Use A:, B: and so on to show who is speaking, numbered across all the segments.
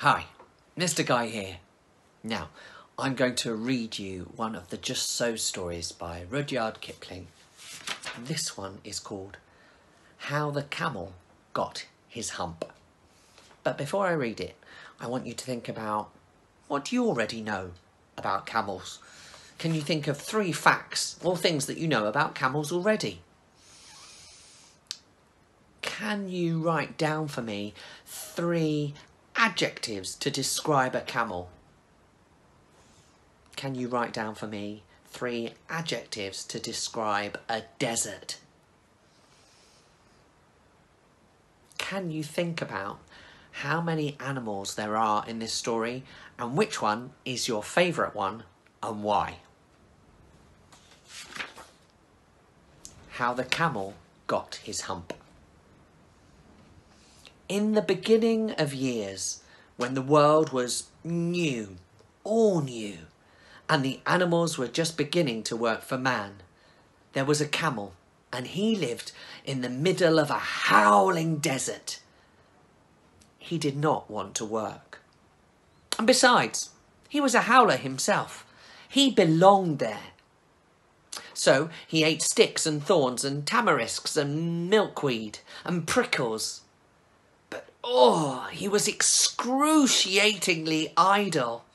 A: Hi, Mr. Guy here. Now, I'm going to read you one of the Just So stories by Rudyard Kipling. This one is called How the Camel Got His Hump. But before I read it, I want you to think about what you already know about camels. Can you think of 3 facts or things that you know about camels already? Can you write down for me 3 adjectives to describe a camel? Can you write down for me 3 adjectives to describe a desert? Can you think about how many animals there are in this story and which one is your favourite one and why? How the camel got his hump. In the beginning of years, when the world was new, all new, and the animals were just beginning to work for man, there was a camel, and he lived in the middle of a howling desert. He did not want to work. And besides, he was a howler himself. He belonged there. So he ate sticks and thorns and tamarisks and milkweed and prickles. But he was excruciatingly idle.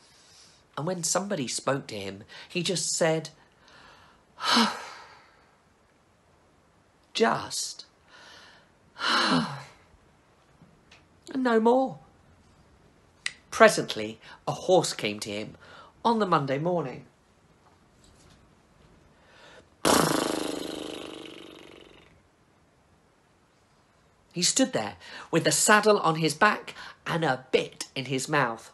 A: And when somebody spoke to him, he just said, just, and no more. Presently, a horse came to him on the Monday morning. He stood there with the saddle on his back and a bit in his mouth.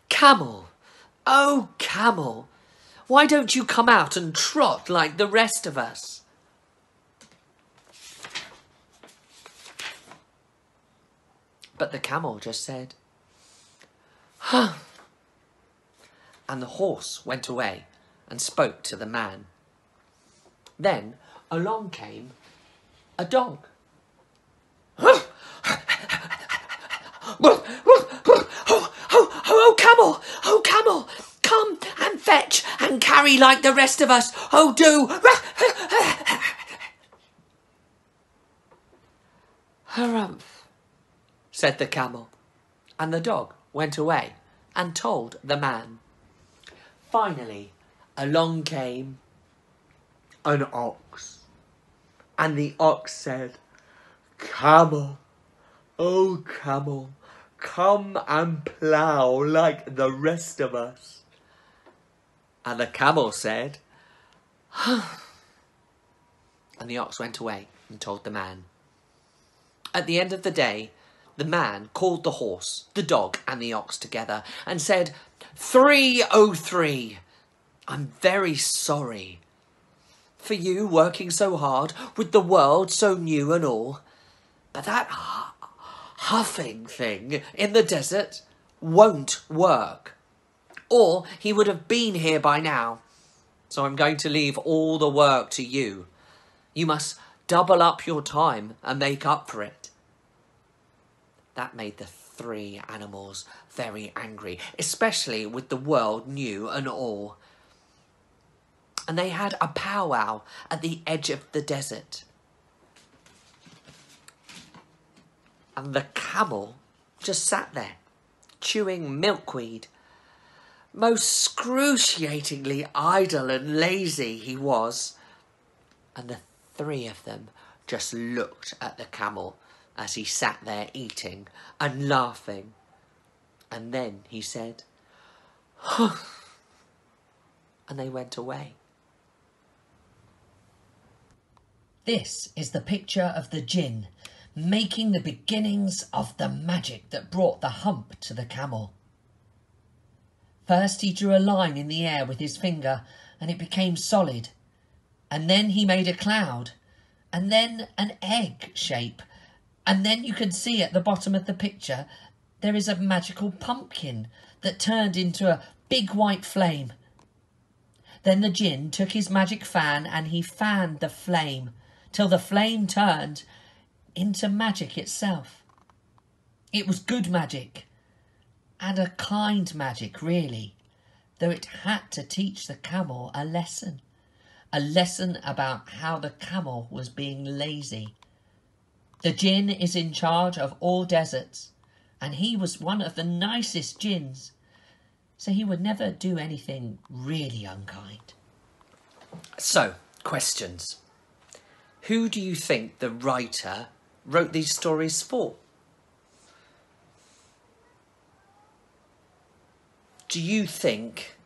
A: Camel, oh camel, why don't you come out and trot like the rest of us? But the camel just said, huh. And the horse went away and spoke to the man. Then along came a dog. Oh camel, come and fetch and carry like the rest of us. Oh do. Harumph, said the camel, and the dog went away and told the man. Finally, along came an ox, and the ox said, Camel, oh camel, come and plough like the rest of us. And the camel said, and the ox went away and told the man. At the end of the day, the man called the horse, the dog and the ox together and said, 303, I'm very sorry for you working so hard with the world so new and all, but that huffing thing in the desert won't work, or he would have been here by now. So I'm going to leave all the work to you. You must double up your time and make up for it. That made the 3 animals very angry, especially with the world new and all. And they had a powwow at the edge of the desert. And the camel just sat there, chewing milkweed. Most excruciatingly idle and lazy he was. And the 3 of them just looked at the camel as he sat there eating and laughing. And then he said, and they went away.
B: This is the picture of the djinn making the beginnings of the magic that brought the hump to the camel. First he drew a line in the air with his finger and it became solid. And then he made a cloud and then an egg shape. And then you can see at the bottom of the picture there is a magical pumpkin that turned into a big white flame. Then the djinn took his magic fan and he fanned the flame till the flame turned into magic itself. It was good magic, and a kind magic, really, though it had to teach the camel a lesson about how the camel was being lazy. The jinn is in charge of all deserts, and he was one of the nicest jinns, so he would never do anything really unkind.
A: So, questions. Who do you think the writer wrote these stories for? Do you think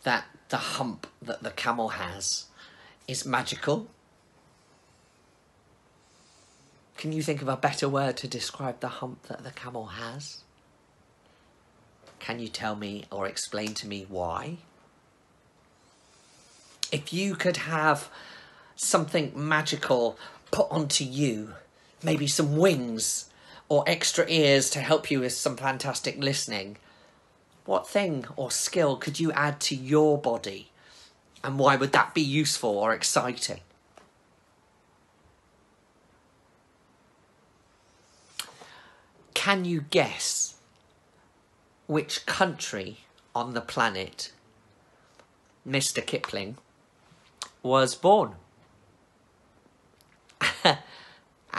A: that the hump that the camel has is magical? Can you think of a better word to describe the hump that the camel has? Can you tell me or explain to me why? If you could have something magical put onto you, maybe some wings or extra ears to help you with some fantastic listening, what thing or skill could you add to your body? And why would that be useful or exciting? Can you guess which country on the planet Mr. Kipling was born?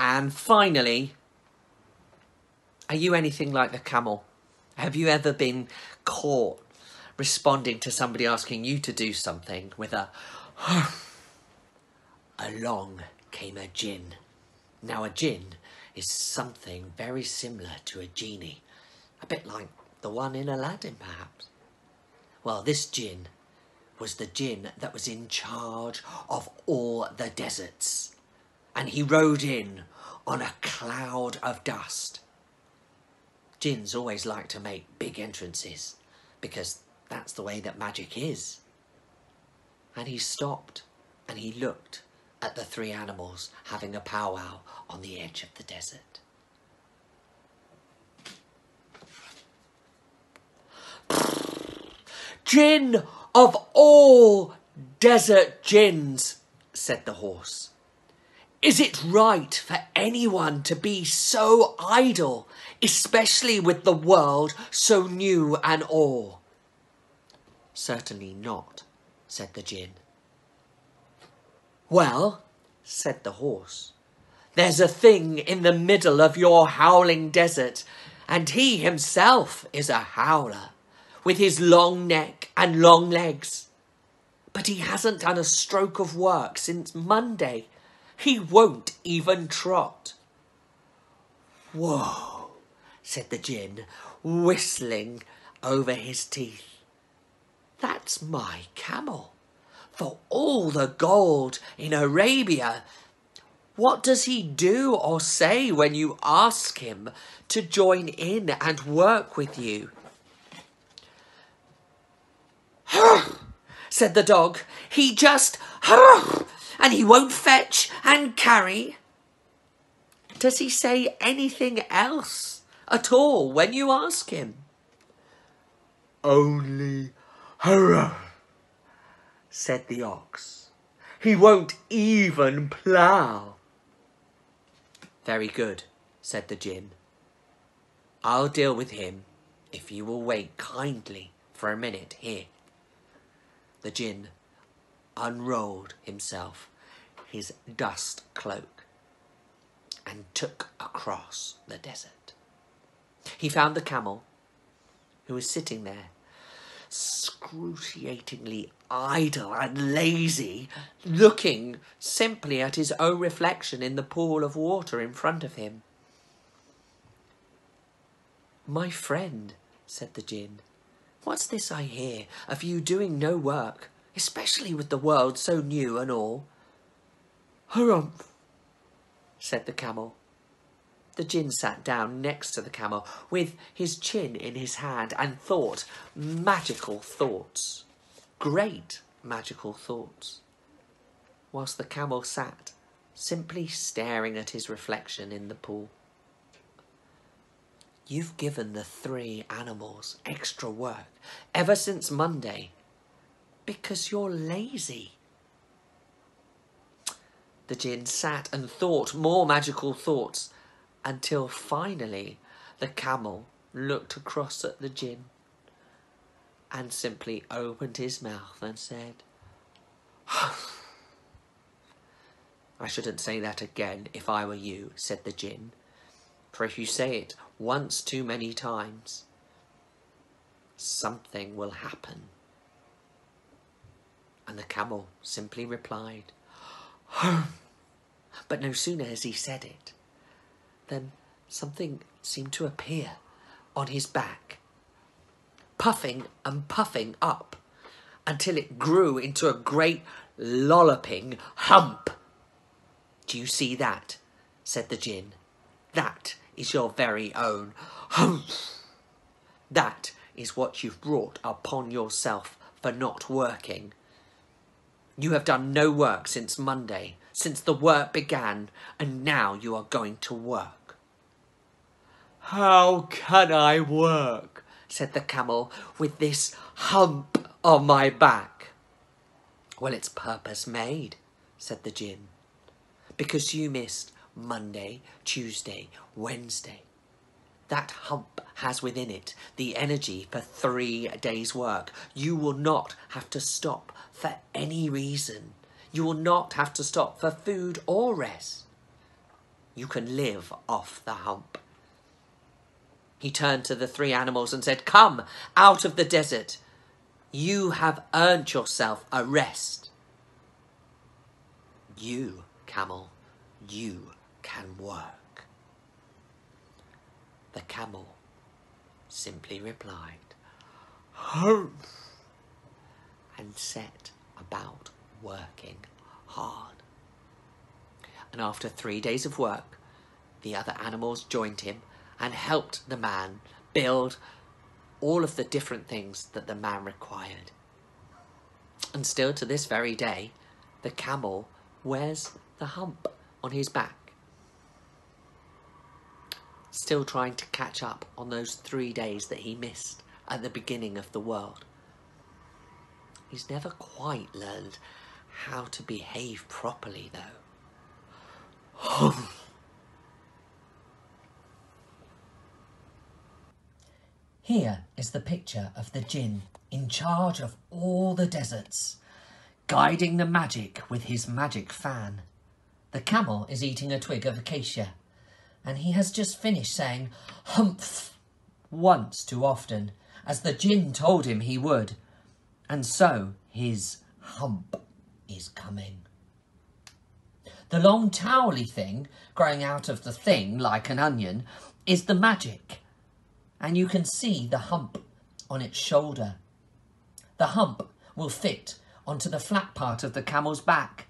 A: And finally, are you anything like the camel? Have you ever been caught responding to somebody asking you to do something with a along came a jinn? Now a jinn is something very similar to a genie, a bit like the one in Aladdin perhaps. Well, this jinn was the jinn that was in charge of all the deserts, and he rode in on a cloud of dust. Jinns always like to make big entrances because that's the way that magic is. And he stopped and he looked at the three animals having a powwow on the edge of the desert. Jinn of all desert jinns, said the horse. Is it right for anyone to be so idle, especially with the world so new and all? Certainly not, said the jinn. Well, said the horse, there's a thing in the middle of your howling desert, and he himself is a howler, with his long neck and long legs. But he hasn't done a stroke of work since Monday. He won't even trot. Whoa, said the jinn, whistling over his teeth. That's my camel. For all the gold in Arabia, what does he do or say when you ask him to join in and work with you? Said the dog. He just and he won't fetch and carry. Does he say anything else at all when you ask him? Only hurrah, said the ox. He won't even plough. Very good, said the jinn. I'll deal with him if you will wait kindly for a minute here. The jinn unrolled himself his dust cloak and took across the desert. He found the camel, who was sitting there, excruciatingly idle and lazy, looking simply at his own reflection in the pool of water in front of him. My friend, said the jinn, what's this I hear of you doing no work, especially with the world so new and all? Harumph, said the camel. The jinn sat down next to the camel with his chin in his hand and thought magical thoughts, great magical thoughts, whilst the camel sat simply staring at his reflection in the pool. You've given the three animals extra work ever since Monday because you're lazy. The djinn sat and thought more magical thoughts until finally the camel looked across at the djinn and simply opened his mouth and said, I shouldn't say that again if I were you, said the djinn, for if you say it once too many times, something will happen. And the camel simply replied, but no sooner has he said it than something seemed to appear on his back, puffing and puffing up until it grew into a great lolloping hump. Do you see that? Said the djinn. That is your very own hump. That is what you've brought upon yourself for not working. You have done no work since Monday, since the work began, and now you are going to work. How can I work? Said the camel, with this hump on my back. Well, it's purpose made, said the djinn, because you missed Monday, Tuesday, Wednesday. That hump has within it the energy for 3 days' work. You will not have to stop for any reason. You will not have to stop for food or rest. You can live off the hump. He turned to the 3 animals and said, come out of the desert. You have earned yourself a rest. You, camel, you can work. The camel simply replied, humph, and set about working hard. And after 3 days of work, the other animals joined him and helped the man build all of the different things that the man required. And still to this very day, the camel wears the hump on his back, still trying to catch up on those 3 days that he missed at the beginning of the world. He's never quite learned how to behave properly, though.
B: Here is the picture of the djinn in charge of all the deserts, guiding the magic with his magic fan. The camel is eating a twig of acacia, and he has just finished saying humph once too often, as the djinn told him he would, and so his hump is coming. The long towely thing growing out of the thing like an onion is the magic, and you can see the hump on its shoulder. The hump will fit onto the flat part of the camel's back.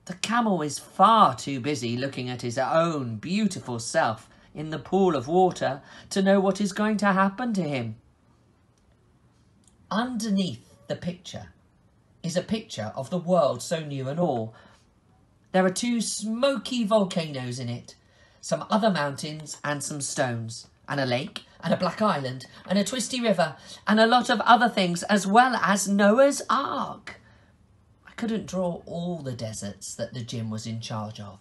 B: The camel is far too busy looking at his own beautiful self in the pool of water to know what is going to happen to him. Underneath the picture is a picture of the world so new and all. There are 2 smoky volcanoes in it, some other mountains and some stones, and a lake and a black island and a twisty river and a lot of other things, as well as Noah's Ark. I couldn't draw all the deserts that the djinn was in charge of,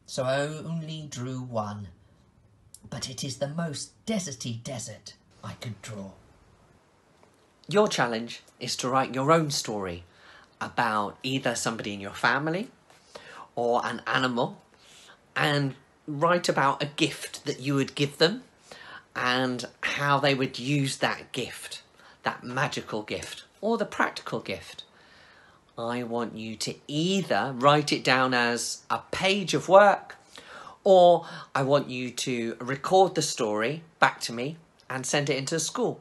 B: so I only drew one. But it is the most deserty desert I could draw.
A: Your challenge is to write your own story about either somebody in your family or an animal, and write about a gift that you would give them and how they would use that gift, that magical gift or the practical gift. I want you to either write it down as a page of work, or I want you to record the story back to me and send it into school,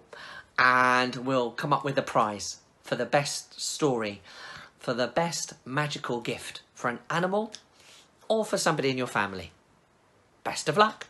A: and we'll come up with a prize for the best story, for the best magical gift for an animal or for somebody in your family. Best of luck.